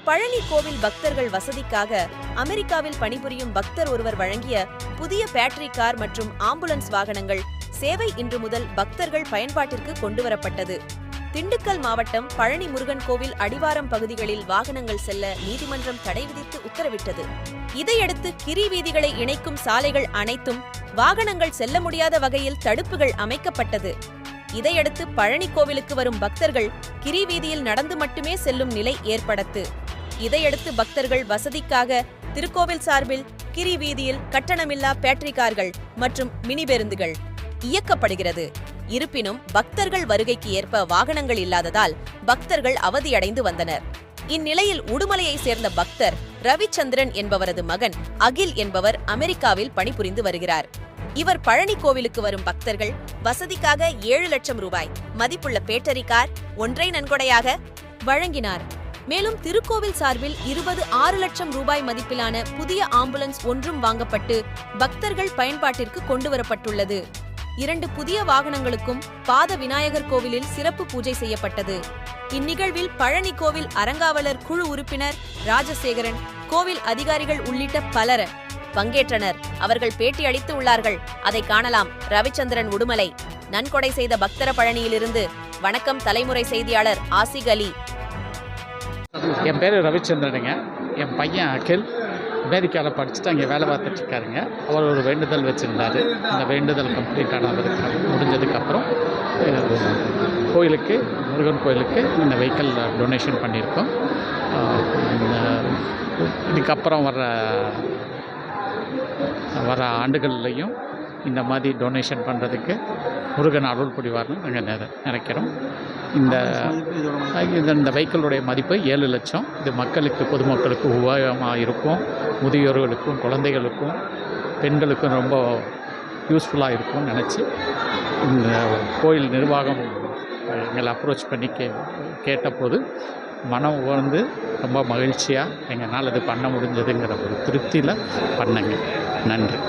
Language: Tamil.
பழனி கோவில் பக்தர்கள் வசதிக்காக அமெரிக்காவில் பணிபுரியும் பக்தர் ஒருவர் வழங்கிய புதிய பேட்டரி கார் மற்றும் ஆம்புலன்ஸ் வாகனங்கள் சேவை இன்று முதல் பக்தர்கள் பயன்பாட்டிற்கு கொண்டுவரப்பட்டது. திண்டுக்கல் மாவட்டம் பழனி முருகன் கோவில் அடிவாரம் பகுதிகளில் வாகனங்கள் செல்ல நீதிமன்றம் தடை விதித்து உத்தரவிட்டது. இதையடுத்து கிரி வீதிகளை இணைக்கும் சாலைகள் அனைத்தும் வாகனங்கள் செல்ல முடியாத வகையில் தடுப்புகள் அமைக்கப்பட்டது. இதையடுத்து பழனி கோவிலுக்கு வரும் பக்தர்கள் கிரி வீதியில் நடந்து மட்டுமே செல்லும் நிலை ஏற்பட்டது. இதையடுத்து பக்தர்கள் வசதிக்காக திருக்கோவில் சார்பில் கிரி வீதியில் கட்டணமில்லா பேட்டரி கார்கள் மற்றும் மினி பேருந்துகள் இயக்கப்படுகிறது. இருப்பினும் பக்தர்கள் வருகைக்கு ஏற்ப வாகனங்கள் இல்லாததால் பக்தர்கள் அவதியடைந்து வந்தனர். இந்நிலையில் உடுமலையை சேர்ந்த பக்தர் ரவிச்சந்திரன் என்பவரது மகன் அகில் என்பவர் அமெரிக்காவில் பணிபுரிந்து வருகிறார். இவர் பழனி கோவிலுக்கு வரும் பக்தர்கள் வசதிக்காக 7 லட்சம் ரூபாய் மதிப்புள்ள பேட்டரி கார் ஒன்றை நன்கொடையாக வழங்கினார். மேலும் திருக்கோவில் சார்பில் 26 லட்சம் ரூபாய் மதிப்பிலான புதிய ஆம்புலன்ஸ் ஒன்றும் வாங்கப்பட்டு பக்தர்கள் பயன்பாட்டிற்கு கொண்டுவரப்பட்டுள்ளது. 2 புதிய வாகனங்களுக்கும் பாத விநாயகர் கோவிலில் சிறப்பு பூஜை செய்யப்பட்டது. இந்நிகழ்வில் பழனி கோவில் அறங்காவலர் குழு உறுப்பினர் ராஜசேகரன், கோவில் அதிகாரிகள் உள்ளிட்ட பலர் பங்கேற்றனர். அவர்கள் பேட்டி அளித்து உள்ளார்கள். அதை காணலாம். ரவிச்சந்திரன், உடுமலை. நன்கொடை செய்த பக்தர பழனியிலிருந்து வணக்கம். தலைமுறை செய்தியாளர் ஆசிக் அலி. என் பேர் ரவிச்சந்திரனுங்க. என் பையன் அகில் அமெரிக்காவில் படிச்சுட்டு அங்கே வேலை பார்த்துட்டு இருக்காருங்க. அவர் ஒரு வேண்டுதல் வச்சுருந்தார். அந்த வேண்டுதல் கம்ப்ளீட் முடிஞ்சதுக்கப்புறம் கோயிலுக்கு, முருகன் கோயிலுக்கு இந்த வெஹிக்கிள் டொனேஷன் பண்ணியிருக்கோம். இதுக்கப்புறம் வர ஆண்டுகள்லையும் இந்த மாதிரி டொனேஷன் பண்ணுறதுக்கு முருகன் அருள் புரிவார்னு நாங்கள் நினைக்கிறோம். இந்த வெஹிக்கிளுடைய மதிப்பு 7 லட்சம். இது மக்களுக்கு, பொதுமக்களுக்கு உபயோகமாக இருக்கும். முதியோர்களுக்கும், குழந்தைகளுக்கும், பெண்களுக்கும் ரொம்ப யூஸ்ஃபுல்லாக இருக்கும்னு நினச்சி இந்த கோயில் நிர்வாகம் எங்களை அப்ரோச் பண்ணி கேட்டபோது மனம் உணர்ந்து ரொம்ப மகிழ்ச்சியாக எங்களால் இது பண்ண முடிஞ்சதுங்கிற ஒரு திருப்தியில் பண்ணங்க. நன்றி.